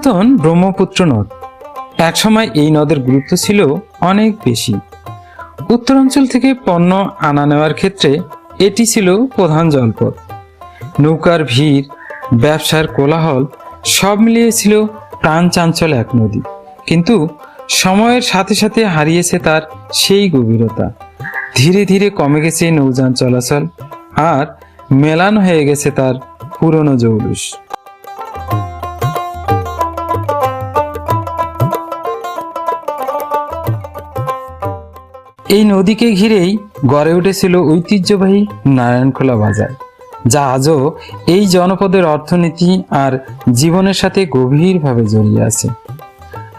পুরাতন ব্রহ্মপুত্র নদ। একসময় এই নদের গুরুত্ব ছিল অনেক বেশি। উত্তরাঞ্চল থেকে পণ্য আনা নেওয়ার ক্ষেত্রে এটি ছিল প্রধান জলপথ। নৌকার ভিড়, ব্যবসার কোলাহল সব মিলিয়ে ছিল প্রাণ চাঞ্চল এক নদী। কিন্তু সময়ের সাথে সাথে হারিয়েছে তার সেই গভীরতা। ধীরে ধীরে কমে গেছে নৌযান চলাচল, আর মেলান হয়ে গেছে তার পুরনো জৌলুস। এই নদীকে ঘিরেই গড়ে উঠেছিল ঐতিহ্যবাহী নারায়ণখোলা বাজার, যা আজও এই জনপদের অর্থনীতি আর জীবনের সাথে গভীরভাবে জড়িয়ে আছে।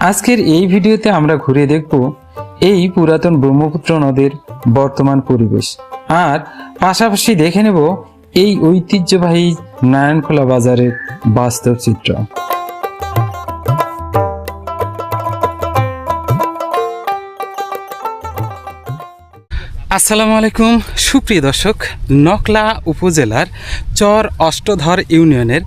আজকের এই ভিডিওতে আমরা ঘুরে দেখব এই পুরাতন ব্রহ্মপুত্র নদের বর্তমান পরিবেশ, আর পাশাপাশি দেখে নেব এই ঐতিহ্যবাহী নারায়ণখোলা বাজারের বাস্তব চিত্র। আসসালামু আলাইকুম সুপ্রিয় দর্শক, নকলা উপজেলার চর অষ্টধর ইউনিয়নের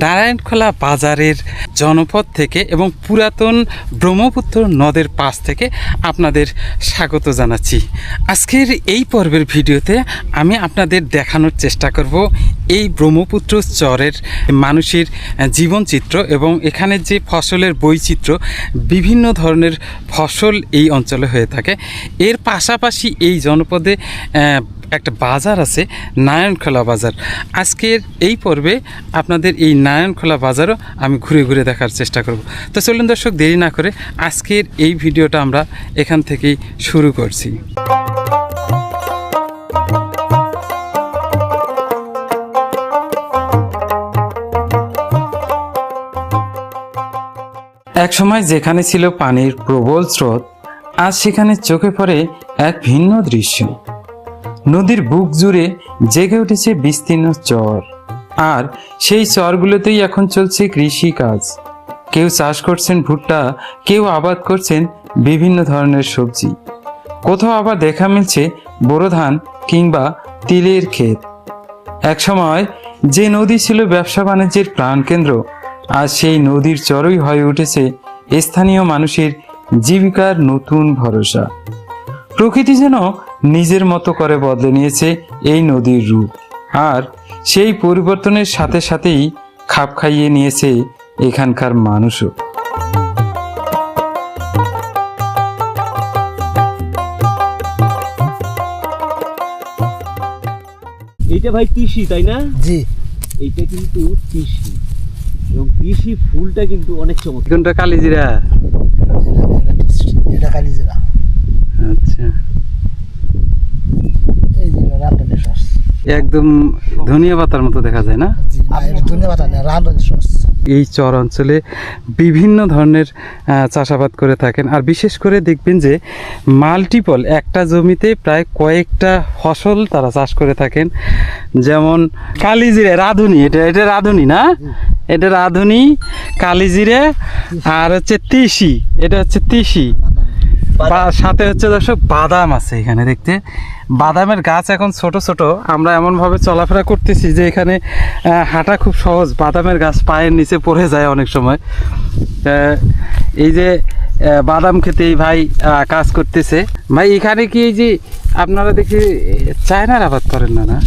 নারায়ণখোলা বাজারের জনপদ থেকে এবং পুরাতন ব্রহ্মপুত্র নদের পাশ থেকে আপনাদের স্বাগত জানাচ্ছি। আজকের এই পর্বের ভিডিওতে আমি আপনাদের দেখানোর চেষ্টা করব এই ব্রহ্মপুত্র চরের মানুষের জীবনচিত্র এবং এখানে যে ফসলের বৈচিত্র্য, বিভিন্ন ধরনের ফসল এই অঞ্চলে হয়ে থাকে। এর পাশাপাশি এই জনপদে একটা বাজার আছে, নারায়ণখোলা বাজার। আজকের এই পর্বে আপনাদের এই নারায়ণখোলা বাজারও আমি ঘুরে ঘুরে দেখার চেষ্টা করব। তো চলুন দর্শক, দেরি না করে আজকের এই ভিডিওটা আমরা এখান থেকেই শুরু করছি। এক সময় যেখানে ছিল পানির প্রবল স্রোত, আজ সেখানে চোখে পড়ে এক ভিন্ন দৃশ্য। নদীর বুক জুড়ে জেগে উঠেছে বিস্তীর্ণ চর, আর সেই চরগুলোতেই এখন চলছে কৃষি কাজ। কেউ চাষ করছেন ভুট্টা, কেউ আবাদ করছেন বিভিন্ন ধরনের সবজি, কোথাও আবার দেখা মিলছে বোরো ধান কিংবা তিলের ক্ষেত। একসময় যে নদী ছিল ব্যবসা বাণিজ্যের প্রাণকেন্দ্র, আজ সেই নদীর চরই হয়ে উঠেছে স্থানীয় মানুষের জীবিকার নতুন ভরসা। প্রকৃতি যেন নিজের মতো করে বদলে নিয়েছে এই নদীর রূপ, আর সেই পরিবর্তনের সাথে সাথেই খাপ খাইয়ে নিয়েছে এখানকার মানুষও। এইটা ভাই তিসি, তাই না? জি, এইটা কিন্তু তিসি, এবং তিসি ফুলটা কিন্তু অনেক চমৎকার। কোনটা? কালিজিরা। এটা কালিজিরা। আচ্ছা, এই যে রাঁধুনি সস। একদম ধনিয়া পাতার মতো দেখা যায় না? জি, না, এটা ধনিয়া পাতা না, রাঁধুনি সস। এই চর অঞ্চলে বিভিন্ন ধরনের চাষাবাদ করে থাকেন, আর বিশেষ করে দেখবেন যে মাল্টিপল একটা জমিতে প্রায় কয়েকটা ফসল তারা চাষ করে থাকেন। যেমন কালিজিরে, রাঁধুনি, এটা রাঁধুনি না? এটা রাঁধুনি, কালিজিরে, আর হচ্ছে তিসি, এটা হচ্ছে তিসি। সাথে হচ্ছে দর্শক বাদাম আছে এখানে দেখতে। বাদামের গাছ এখন ছোট ছোট, আমরা এমনভাবে চলাফেরা করতেছি যে এখানে হাঁটা খুব সহজ। বাদামের গাছ পায়ের নিচে পড়ে যায় অনেক সময়। এই যে বাদাম খেতে এই ভাই কাজ করতেছে। ভাই এখানে কি এই যে আপনারা দেখি চায়নার আবাদ করেন না? না,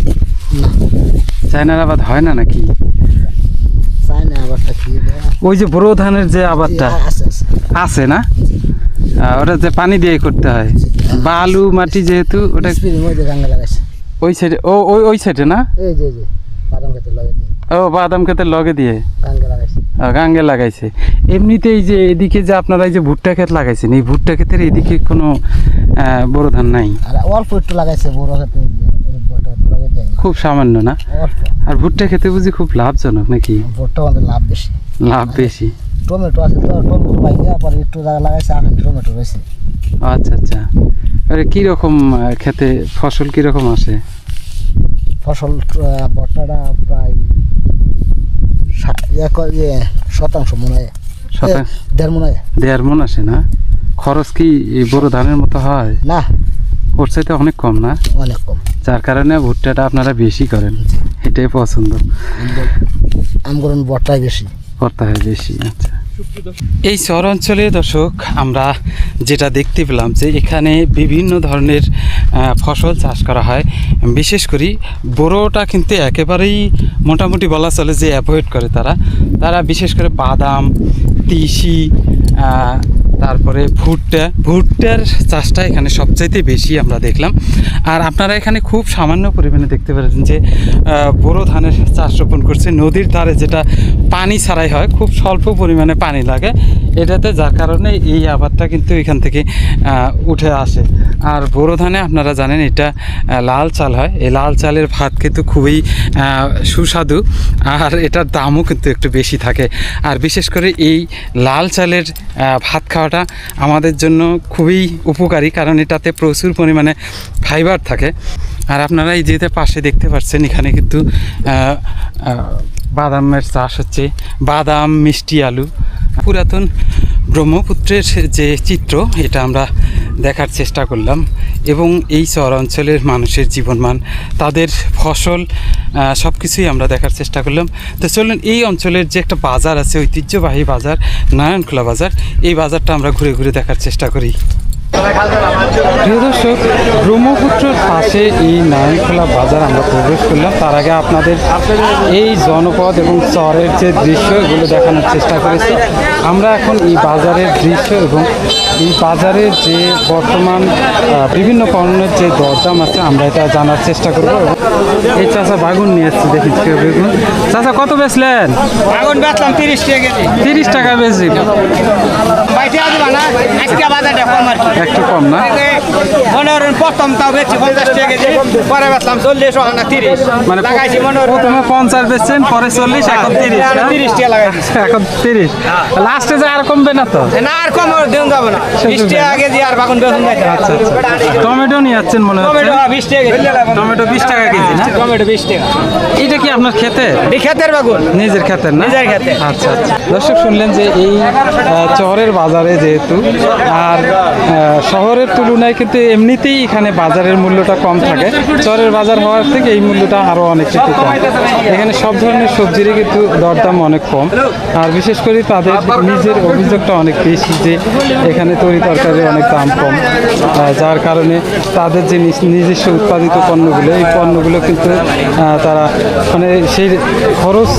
চায়নার আবাদ হয় না নাকি? চায়না আবারটা কি? ওই যে বোরো ধানের যে আবাদটা আছে না, ওটা যে পানি দিয়ে করতে হয়, বালু মাটি যেহেতু, ওটা ওই সাইডে, ওই সাইডে না? এই যে বাদাম খেতে লাগে দিয়ে। ও, বাদাম ক্ষেতের লগে দিয়ে গাঙ্গে লাগাইছে। গাঙ্গে লাগাইছে। এমনিতেই যে এদিকে যে আপনারা এই যে ভুট্টা ক্ষেত লাগাইছেন, এই ভুট্টা ক্ষেতের এদিকে কোনো বোরো ধান নাই? আর অল্প একটু লাগাইছে বড় খেতে, খুব সামান্য না? অল্প। আর ভুট্টা খেতে বুঝি খুব লাভজনক নাকি? ভুট্টা আমাদের লাভ বেশি। লাভ বেশি। টমেটো আছে তো, টমেটো বাইরে পরে একটু জায়গা লাগাইছে, আর টমেটো রয়েছে। আচ্ছা আচ্ছা। আরে কীরকম খেতে ফসল কীরকম আসে? ফসল ভুট্টাটা প্রায় 1% মনে হয়, 1.5 মনে হয়। 1.5 মণ আসে না? খরচ কি বড় ধানের মতো হয়? না, ওর চাইতে অনেক কম না? অনেক কম। যার কারণে ভুট্টাটা আপনারা বেশি করেন, এটাই পছন্দ। আমগরণ ভুট্টাই বেশি করতে হয় বেশি। আচ্ছা, এই চর অঞ্চলে দর্শক আমরা যেটা দেখতে পেলাম যে এখানে বিভিন্ন ধরনের ফসল চাষ করা হয়, বিশেষ করে বোরোটা কিন্তু একেবারেই মোটামুটি বলা চলে যে অ্যাভয়েড করে তারা বিশেষ করে বাদাম, তিসি, তারপরে ভুট্টার চাষটা এখানে সবচাইতে বেশি আমরা দেখলাম। আর আপনারা এখানে খুব সামান্য পরিমাণে দেখতে পাচ্ছেন যে বোরো ধানের চাষ রোপণ করছে নদীর ধারে, যেটা পানি ছাড়াই হয়, খুব স্বল্প পরিমাণে পানি লাগে এটাতে, যার কারণে এই আবাদটা কিন্তু এখান থেকে উঠে আসে। আর বোরো ধানে আপনারা জানেন এটা লাল চাল হয়, এই লাল চালের ভাত কিন্তু খুবই সুস্বাদু, আর এটার দামও কিন্তু একটু বেশি থাকে। আর বিশেষ করে এই লাল চালের ভাত খাওয়াটা আমাদের জন্য খুবই উপকারী, কারণ এটাতে প্রচুর পরিমাণে ফাইবার থাকে। আর আপনারা এই যেতে পাশে দেখতে পাচ্ছেন এখানে কিন্তু বাদামের চাষ হচ্ছে, বাদাম, মিষ্টি আলু। পুরাতন ব্রহ্মপুত্রের যে চিত্র এটা আমরা দেখার চেষ্টা করলাম, এবং এই চর অঞ্চলের মানুষের জীবনমান, তাদের ফসল, সব কিছুই আমরা দেখার চেষ্টা করলাম। তো চলুন এই অঞ্চলের যে একটা বাজার আছে, ঐতিহ্যবাহী বাজার, নারায়ণখোলা বাজার, এই বাজারটা আমরা ঘুরে ঘুরে দেখার চেষ্টা করি। প্রিয় দর্শক, ব্রহ্মপুত্রের পাশে এই নারায়ণখোলা বাজার আমরা প্রবেশ করলাম। তার আগে আপনাদের এই জনপদ এবং চরের যে দৃশ্য এগুলো দেখানোর চেষ্টা করেছি। আমরা এখন এই বাজারের দৃশ্য এবং এই বাজারের যে বর্তমান বিভিন্ন পণ্যের যে দরদাম আছে আমরা এটা জানার চেষ্টা করব। এই চাচা বাগুন নিয়ে এসছি, দেখি বেগুন। চাচা কত বেচলেন? আগুন বেচলাম 30 টাকা কেজি। 30 টাকা বেশি, বাইরে আসবে না, আজকে বাজারটা কম আর কি, একটু কম না? মনোরণ প্রথম তাও বেচছি 50 টাকা কেজি, পরে বেচলাম 40 না 30, মানে লাগাইছি মনোরণ প্রথমে 50 বেচছেন, পরে 40, এখন 30, না? 30 টাকা লাগাইছি, এখন 30। লাস্টে যে আর কমবে না তো? না আর কম দেন যাবে না, 20 টাকা কেজি আর বাগুন বেচুন যাইতে। আচ্ছা আচ্ছা। টমেটো নিয়ে যাচ্ছেন মনে হচ্ছে? টমেটো 20 টাকা কেজি। টমেটো 20 টাকা কেজি না? টমেটো 20 টাকা। এটা কি আপনার খেতে? এই ক্ষেতের বাগুন, নিজের খেতের না? নিজের ক্ষেতে। আচ্ছা আচ্ছা। দর্শক শুনলেন যে এই চরের বাজারে যেহেতু, আর শহরের তুলনায় কিন্তু এমনিতেই এখানে বাজারের মূল্যটা কম থাকে, চরের বাজার হওয়ার থেকে এই মূল্যটা আরও অনেক একটু কম। এখানে সব ধরনের সবজিরই কিন্তু দরদাম অনেক কম, আর বিশেষ করে তাদের নিজের অভিযোগটা অনেক বেশি যে এখানে তরি তরকারির অনেক দাম কম, যার কারণে তাদের যে নিজস্ব উৎপাদিত পণ্যগুলো, এই পণ্যগুলো কিন্তু তারা মানে সেই খরচ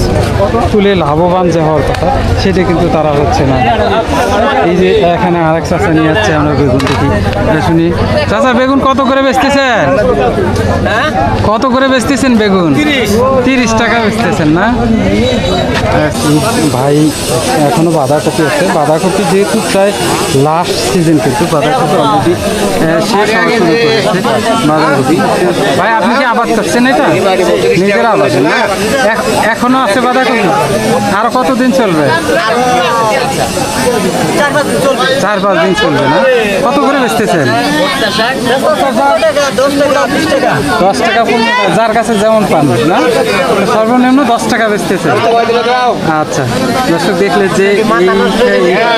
তুলে লাভবান যে হওয়ার কথা সেটা কিন্তু তারা হচ্ছে না। এই যে এখানে আরেক চাচা নিয়ে যাচ্ছে, আমরা বেগুন দেখি, শুনি। চাচা বেগুন কত করে বেচতেছেন? কত করে বেচতেছেন বেগুন? 30 টাকা বেচতেছেন না? ভাই এখনো বাঁধাকপি আছে, বাঁধাকপি যেহেতু প্রায় লাস্ট সিজন, কিন্তু বাঁধাকপি অলরেডি শেষ হওয়া শুরু করেছে। বাঁধাকপি ভাই আপনি কি আবাদ করছেন? এটা নিজের আবাদ না? এখনো আছে বাঁধাকপি? আরো কতদিন চলবে? 4-5 দিন চলবে না? কত করে বেচতেছেন? 10 টাকা, যার কাছে যেমন পান না, সর্বনিম্ন 10 টাকা বেচতেছেন। আচ্ছা দর্শক, দেখলে যে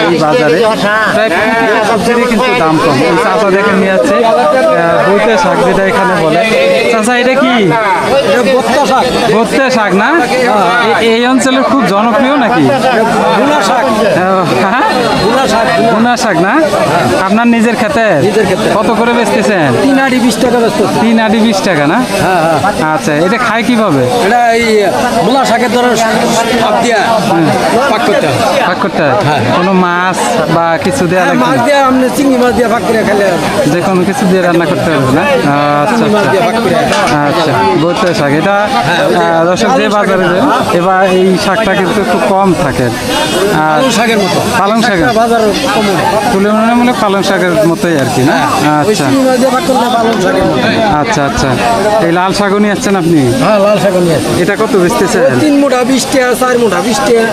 এই বাজারে প্রায় সবজিরই কিন্তু দাম কম। এই চাচা দেখে নিয়ে যাচ্ছে বইতে শাক, যেটা এখানে বলে। চাচা এটা কি? ভর্তা শাক না? এই অঞ্চলের খুব জনপ্রিয় নাকি? ভুনা শাক, হ্যাঁ, ভুনা শাক না? আপনার নিজের খেতে? কত করে বেচতেছেন? 3 আটি 20 টাকা ব্যস্ত। 3 আটি 20 টাকা না? আচ্ছা, এটা খায় কিভাবে? এটা এই ভুনা শাকের ধরনের ভাব দিয়া পাক করতে হয়। পাক করতে হয়? কোনো মাছ বা কিছু দেওয়া লাগবে? মাছ দিয়ে আপনি চিংড়ি মাছ দিয়ে ভাগ করে খেলে যে কোনো কিছু দিয়ে রান্না করতে হবে না? আচ্ছা আচ্ছা। বলতে শাক এটা দর্শক যে বাজারে যান, এবার এই শাকটা কিন্তু একটু কম থাকে। আর শাকের মতো পালং শাকের বাজার কম তুলনামূলক পালং শাকের মতোই আর কি না? আচ্ছা চিংড়ি মাছ দিয়ে ভাগ করলে পালং শাকের মতো। আচ্ছা আচ্ছা। এই লাল শাকও নিয়ে আসছেন আপনি? হ্যাঁ, লাল শাক নিয়ে আসছি। এটা কত বেচতেছেন? 3 মুঠা 20 টাকা, 4 মুঠা 20 টাকা।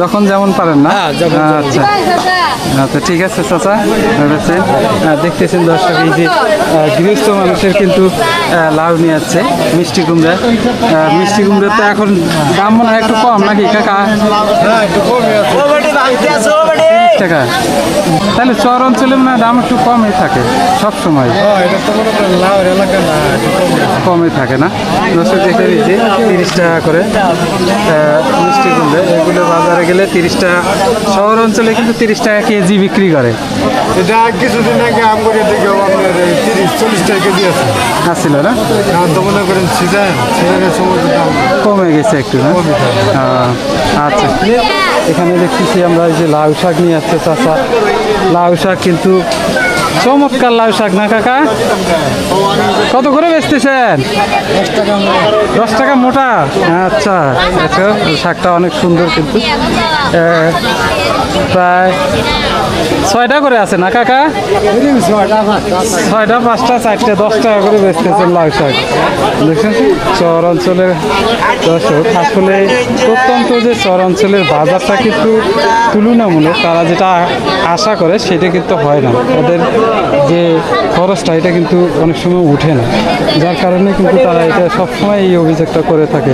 যখন যেমন পারেন না? হ্যাঁ, যখন আচ্ছা আচ্ছা, ঠিক আছে চাচা। দেখতেছেন দর্শক, এই যে গৃহস্থ মানুষের কিন্তু লাউ নিয়ে যাচ্ছে মিষ্টি কুমড়া। মিষ্টি কুমড়া তো এখন দাম মনে হয় একটু কম নাকি কাকা? 30 টাকা। তাহলে চর অঞ্চলে মনে হয় দাম একটু কমই থাকে সব সময়, কমই থাকে না? দর্শক দেখে দিচ্ছি 30 টাকা করে মিষ্টি কুমড়া। এগুলো বাজারে গেলে 30 টাকা, শহর অঞ্চলে কিন্তু 30 টাকা কেজি বিক্রি করে। এটা কিছুদিন আগে আম করে দেখে আপনার 30-40 টাকা কেজি আছে আসছিল না? এখন তো মনে করেন সিজনের সময় দাম কমে গেছে একটু না? আচ্ছা, এখানে দেখতেছি আমরা এই যে লাউ শাক নিয়ে আসছে চাচা। লাউ শাক কিন্তু চমৎকার লাউ শাক না কাকা? কত করে বেচতেছেন? 10 টাকা মোটা। আচ্ছা, দেখো শাকটা অনেক সুন্দর কিন্তু প্রায় 6টা করে আছে না কাকা? 6টা 5টা 4টে 10 টাকা করে বেচতেছেন লাউ শাক। দেখছেন চর অঞ্চলের দর্শক, আসলে প্রত্যন্ত যে চর অঞ্চলের বাজারটা কিন্তু তুলনামূলক তারা যেটা আশা করে সেটা কিন্তু হয় না। ওদের যে খরচটা এটা কিন্তু অনেক সময় উঠে না, যার কারণে কিন্তু তারা এটা সবসময় এই অভিযোগটা করে থাকে।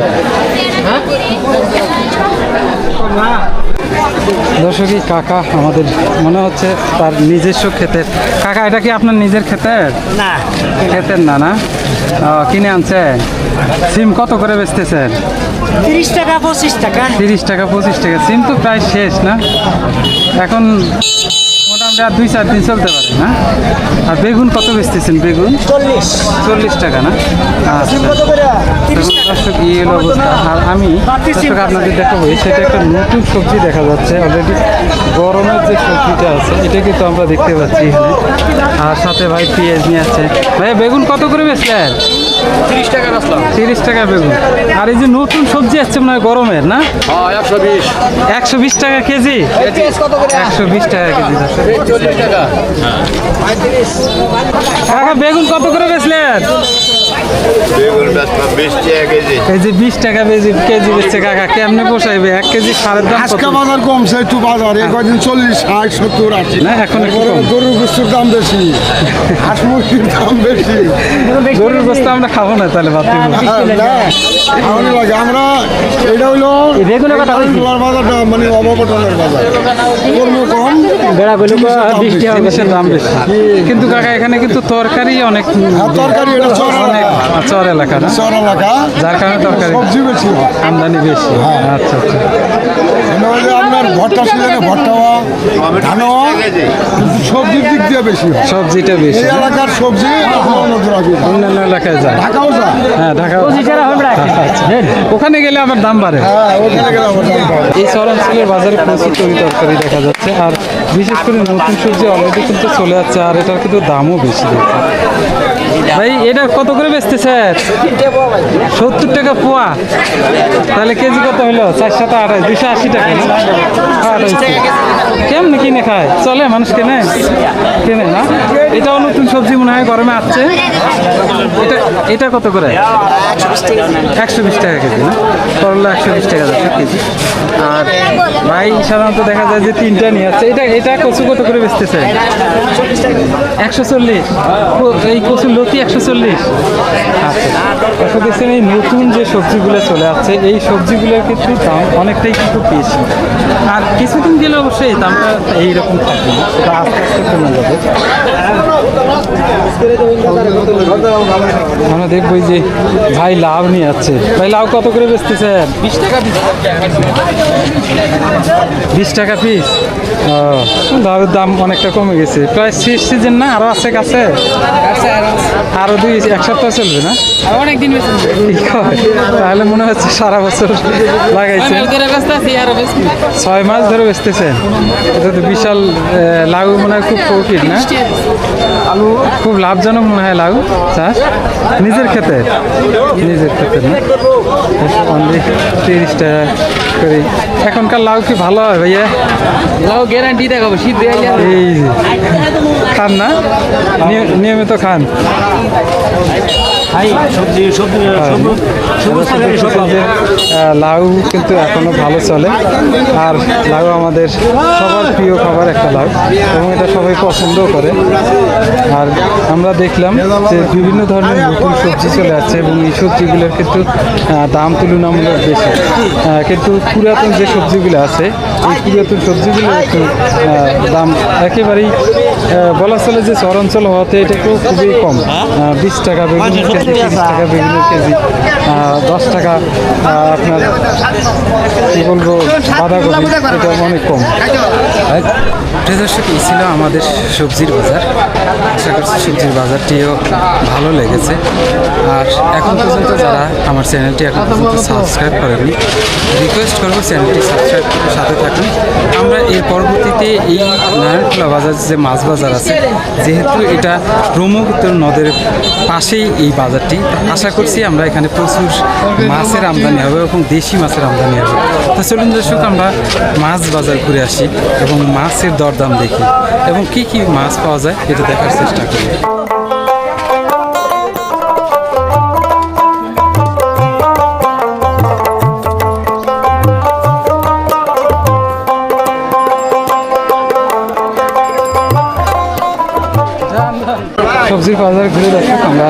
দর্শকই কাকা আমাদের মনে হচ্ছে তার নিজস্ব ক্ষেতের। কাকা এটা কি আপনার নিজের ক্ষেতের? না, ক্ষেতের না না? কিনে আনছেন? সিম কত করে বেচতেছেন? 30 টাকা 25 টাকা। 30 টাকা 25 টাকা। সিম তো প্রায় শেষ না? এখন মোটামুটি আর 2-4 দিন চলতে পারে না? আর বেগুন কত বেচতেছেন? বেগুন 40 টাকা না? আচ্ছা, দর্শক এই হলো অবস্থা। আর আমি দর্শক আপনাদের দেখাবো, সেটা একটা নতুন সবজি দেখা যাচ্ছে অলরেডি। গরমের যে সবজিটা আছে এটা কিন্তু আমরা দেখতে পাচ্ছি এখানে। আর সাথে ভাই পেঁয়াজ নিয়ে আসছে। ভাই বেগুন কত করে বেচলেন? 30 টাকা রাখলাম। 30 টাকা বেগুন। আর এই যে নতুন সবজি আসছে মনে হয় গরমের না? 120। 120 টাকা কেজি? 120 টাকা কেজি। 40 টাকা। কাকা বেগুন কত করে বেচলেন? বেগুন 20 টাকা কেজি। এই যে 20 টাকা কেজি বেচছে কাকা, কেমনে পোষাইবে? 1 কেজি সারের দাম কত? আজকে বাজার কমছে একটু, বাজার এই কদিন 40, 60, 70, 80 না এখন একটু কম। গরুর গোস্তের দাম বেশি, হাঁস মুরগির দাম বেশি। গরুর গোস্ত আমরা খাবো না তাহলে বাদ দিব। না, আমারই লাগে। আমরা এটা হইলো ডলার বাজারটা, মানে অবকাঠামোর বাজার, কর্ম কম, জিনিসের দাম বেশি। কিন্তু কাকা এখানে কিন্তু তরকারি অনেক, আর তরকারি এটা চর অনেক চর এলাকা না? চর এলাকা, যার কারণে তরকারি সবজি বেশি হয়। আমদানি বেশি। আচ্ছা আচ্ছা। এটা হইলো আপনার ভট্টা সিজনে ভট্টা হওয়া, ধান হওয়া, কিন্তু সবজির দিক দিয়ে বেশি হয়। সবজিটা বেশি। এই এলাকার সবজি অন্যান্য এলাকায় যায়। ঢাকাও যায়। হ্যাঁ ঢাকা। ওখানে গেলে আবার দাম বাড়ে। হ্যাঁ, ওখানে গেলে আমার দাম পাবে। এই চরাঞ্চলের বাজারে প্রচুর তরকারি দেখা যাচ্ছে। আর বিশেষ করে নতুন সবজি অলরেডি কিন্তু চলে যাচ্ছে, আর এটার কিন্তু দামও বেশি দেখছি। ভাই এটা কত করে বেচতেছে? 70 টাকা পোয়া। তাহলে কেজি কত হলো? 4 7 8 280 টাকা। কেমন কিনে খায়? চলে মানুষ কেনে না? এটাও নতুন সবজি মনে হয় গরমে আসছে। এটা কত করে? 120 টাকা কেজি না? করলা 120 টাকা যাচ্ছে কেজি। আর ভাই সাধারণত দেখা যায় যে 3টা নিয়ে যাচ্ছে। এটা কচু কত করে বেচতেছে? 140। এই কচুর লতি 140। আচ্ছা, দেখছেন এই নতুন যে সবজিগুলো চলে আসছে, এই সবজিগুলোর কিন্তু দাম অনেকটাই কিন্তু বেশি। আর কিছুদিন গেলে অবশ্যই দামটা এইরকম থাকবে না, সেটা আস্তে আস্তে কমে যাবে। আমরা দেখবো যে ভাই লাউ নিয়ে যাচ্ছে। ভাই লাউ কত করে বেচতেছেন? 20 টাকা। 20 টাকা পিস। লাউয়ের দাম অনেকটা কমে গেছে, প্রায় শেষ সিজন না? আরো আছে কাছে? আরো 1 সপ্তাহ চলবে না? অনেকদিন বেশি। তাহলে মনে হচ্ছে সারা বছর লাগাইছে। 6 মাস ধরে বেচতেছেন। এটা তো বিশাল লাউ মনে হয়, খুব প্রফিট না? খুব লাভজনক মনে হয় লাউ চাষ। নিজের ক্ষেতে না? অনলি 30 টাকা করে। এখনকার লাউ কি ভালো হয় ভাইয়া? লাউ গ্যারান্টি দেখাবো, শীত দিয়ে এই যে খান না? নিয়মিত খান? সবজি সবজি সবুজ তরকারি সব পাবো। লাউ কিন্তু এখনো ভালো চলে, আর লাউ আমাদের সবার প্রিয় খাবার একটা লাউ, এবং এটা সবাই পছন্দও করে। আর আমরা দেখলাম যে বিভিন্ন ধরনের নতুন সবজি চলে আসছে, এবং এই সবজিগুলোর কিন্তু দাম তুলনামূলক বেশি। কিন্তু পুরাতন যে সবজিগুলো আছে, এই পুরাতন সবজিগুলো একটু দাম একেবারেই বলা চলে যে চরাঞ্চল হওয়াতে এটা একটু খুবই কম। 20 টাকা বেগুনের কেজি, 30 টাকা বেগুনের কেজি, 10 টাকা আপনার কী বলবো বাঁধাকপি, এটা অনেক কম। প্রিয় দর্শক, এই ছিল আমাদের সবজির বাজার। আশা করছি সবজির বাজারটিও ভালো লেগেছে। আর এখন পর্যন্ত যারা আমার চ্যানেলটি এখন পর্যন্ত সাবস্ক্রাইব করেনি, রিকোয়েস্ট করবো চ্যানেলটি সাবস্ক্রাইব করে সাথে থাকুন। আমরা এর পরবর্তীতে এই নারায়ণখোলা বাজার যে মাছ বাজার আছে, যেহেতু এটা ব্রহ্মপুত্র নদের পাশেই এই বাজারটি, আশা করছি আমরা এখানে প্রচুর মাছের আমদানি হবে এবং দেশি মাছের আমদানি হবে। তো চলুন দর্শক, আমরা মাছ বাজার ঘুরে আসি এবং মাছের দরদাম দেখি এবং কি কি মাছ পাওয়া যায় এটা দেখার চেষ্টা করি। সবজির বাজার ঘুরে দেখো, আমরা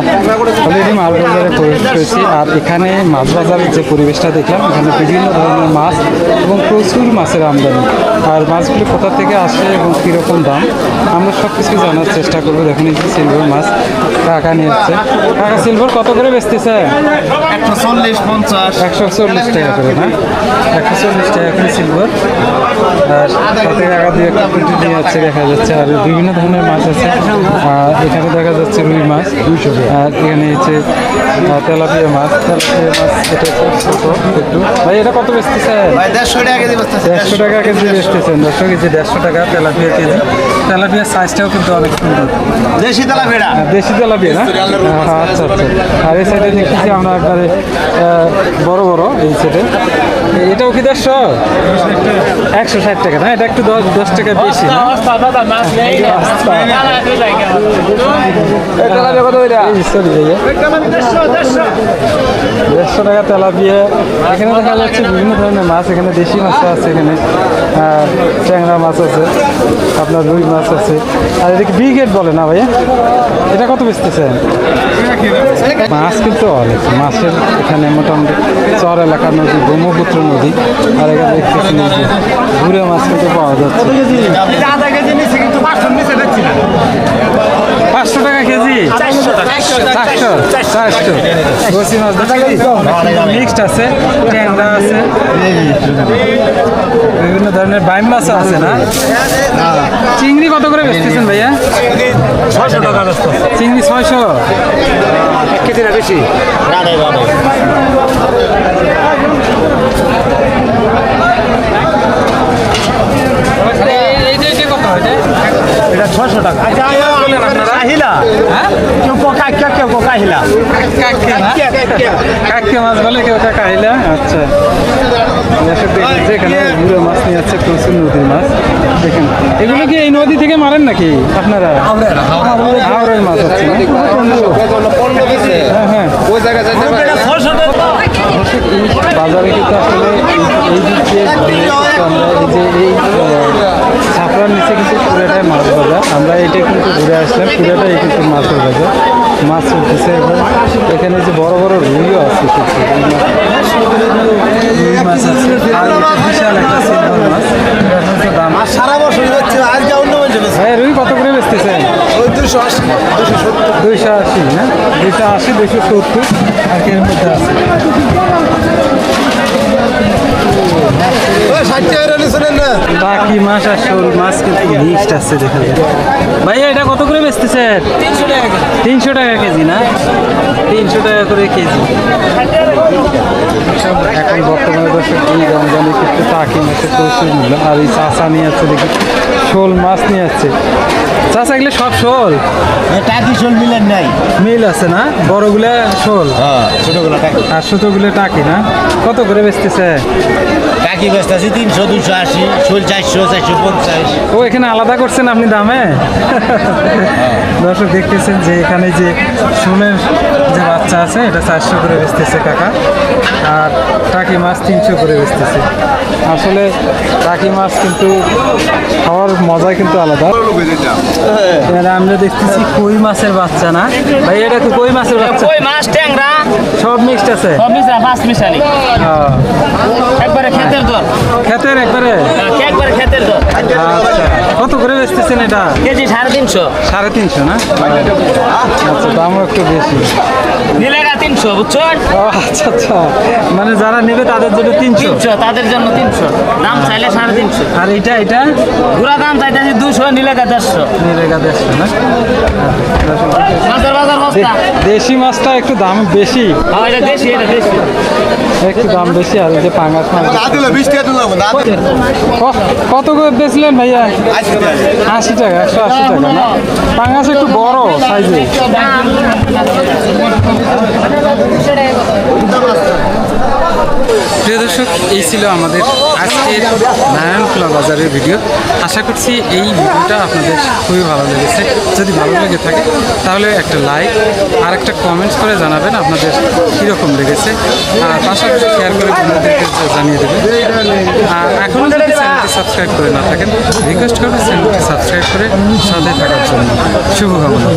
অলরেডি মাছ বাজারে প্রবেশ করেছি। আর এখানে মাছ বাজারের যে পরিবেশটা দেখলাম, এখানে বিভিন্ন ধরনের মাছ এবং প্রচুর মাছের আমদানি। আর মাছগুলো কোথা থেকে আসে এবং কীরকম দাম আমরা সব কিছু জানার চেষ্টা করবো। দেখুন এই যে সিলভার মাছ কাকা নিয়ে এসছে। কাকা সিলভার কত করে বেচতেছে? 140 টাকা করে না? 140 টাকা করে সিলভার। আর সাথে কাকা দিয়ে একটা কুটি নিয়ে যাচ্ছে দেখা যাচ্ছে। আর বিভিন্ন ধরনের মাছ আছে। আর এখানে দেখা যাচ্ছে রুই মাছ 200 টাকা। আর এখানে হচ্ছে তেলাপিয়া মাছ। এটা ছোট একটু। ভাই এটা কত বেচতেছে? 150 টাকা কেজি বসতেছে। 150 টাকা কেজি বেচতেছেন দর্শক। কেজি 150 টাকা তেলাপিয়া কেজি। তেলাপিয়ার সাইজটাও কিন্তু অনেক সুন্দর, দেশি তেলাপিয়া। দেশি তেলাপিয়া না? আচ্ছা আচ্ছা। আর এই সাইডে দেখতেছি আমরা একবারে বড় বড় এই সাইডে। এটাও কি 160 টাকা না? এটা একটু 10 টাকা বেশি না? সরি ভাইয়া, 150 টাকা তেলাপিয়া। এখানে দেখা যাচ্ছে বিভিন্ন ধরনের মাছ। এখানে দেশি মাছ আছে, এখানে ট্যাংরা মাছ আছে, আপনার রুই মাছ আছে। আর এদিকে ব্রিগেড বলে না ভাইয়া? এটা কত বেচতেছেন? মাছ কিন্তু অনেক মাছের এখানে মোটামুটি চর এলাকার নদী, ব্রহ্মপুত্র নদী। আর এখানে দেখতেছি ঘুরে মাছ কিন্তু পাওয়া যাচ্ছে। 500 টাকা কেজি? 400 বসি মাছ মিক্সড আছে, ট্যাংরা আছে, বিভিন্ন ধরনের বাইম মাছ আছে না? চিংড়ি কত করে বেচতেছেন ভাইয়া? 600 টাকা ব্যস্ত। চিংড়ি 600? 1 কেজি না বেশি? এটা 600 টাকা। কাহিলা? হ্যাঁ, কেউ কাহিলা। কাকে মাছ বলে, কেউ কাহিলা। আচ্ছা, এখানে গুঁড়ো মাছ নিয়ে যাচ্ছে, প্রচুর নদীর মাছ। দেখেন এগুলো কি এই নদী থেকে মারেন নাকি আপনারা? হাওড়ের মাছ হচ্ছে না? হ্যাঁ হ্যাঁ। এই বাজারে কিন্তু আসলে এই দিক দিয়ে আমরা এই যে ছাপড়ার নিচে কিন্তু পুরোটাই মাছ বাজার। আমরা এটা কিন্তু ঘুরে আসলাম, পুরোটাই কিন্তু মাছের বাজার। মাছ চলতেছে এবং এখানে যে বড় বড় রুইও আছে, রুই মাছ আছে। আর এটা বিশাল একটা সিলভার মাছ, দাম সারা বছর হচ্ছে, আজকে অন্য বলছে। ভাই রুই কত করে বেচতেছেন? 280 280 না? 280 270 আর কি এর মধ্যে আছে। বাকি মাছ আর শোল মাছ কিন্তু মিক্সড আছে দেখা যায়। ভাইয়া এটা কত করে বেচতেছেন? 300 টাকা কেজি না? 300 টাকা করে কেজি। এখন বর্তমানে দর্শক এই রমজানের ক্ষেত্রে টাকি মাছের প্রচুর মূল্য। আর এই চাষা নিয়ে আসছে দেখি শোল মাছ নিয়ে আসছে। চাষা এগুলো সব শোল টাকি শোল মিলেন নাই। মিল আছে না? বড়গুলা শোল হ্যাঁ, ছোটগুলো টাকি। আর ছোটগুলো টাকি না? কত করে বেচতেছে? টাকি ব্যস্ত আছে 300, 280, শোল 400, 450। ও এখানে আলাদা করছেন আপনি দামে? দর্শক দেখতেছেন যে এখানে যে শোলের যে বাচ্চা আছে এটা 400 করে বেচতেছে কাকা, আর টাকি মাছ 300 করে বেচতেছে। আসলে টাকি মাছ কিন্তু খাওয়ার মজাই কিন্তু আলাদা। এখানে আমরা দেখতেছি কই মাছের বাচ্চা না ভাই? এটা তো কই মাছের বাচ্চা, কই মাছ ট্যাংরা সব মিক্সড আছে। সব মিশা মাছ মিশালি হ্যাঁ, একবারে খেতের দর, ক্ষেতের একবারে। একবারে খেতের দর। আচ্ছা, কত করে বেচতেছেন এটা? কেজি 350, 350 না? আচ্ছা, দামও একটু বেশি। নিলেগা 300, বুঝছেন? ও আচ্ছা আচ্ছা, মানে যারা নেবে তাদের জন্য 300, 300, তাদের জন্য 300, দাম চাইলে 350। আর এটা পুরা দাম চাইতেছি 200, নিলেগা 150। নিরেগা 150 না? মাছের বাজার বস্তা, দেশি মাছটা একটু দাম বেশি, হ্যাঁ এটা দেশি, এটা দেশি। একটু দাম বেশি। আর এই যে পাঙ্গাস মাছ কত করে বেচলেন ভাইয়া? 80 টাকা, 180 টাকা না? পাঙ্গাস একটু বড় সাইজে। প্রিয় দর্শক, এই ছিল আমাদের আজকের নারায়ণখোলা বাজারের ভিডিও। আশা করছি এই ভিডিওটা আপনাদের খুবই ভালো লেগেছে। যদি ভালো লেগে থাকে তাহলে একটা লাইক আর একটা কমেন্টস করে জানাবেন আপনাদের কীরকম লেগেছে, আর পাশাপাশি শেয়ার করে বন্ধুদেরকে জানিয়ে দেবেন। আর এখনও যদি চ্যানেলটি সাবস্ক্রাইব করে না থাকেন, রিকোয়েস্ট করবেন চ্যানেলটি সাবস্ক্রাইব করে সাথে থাকার জন্য। শুভকামনা।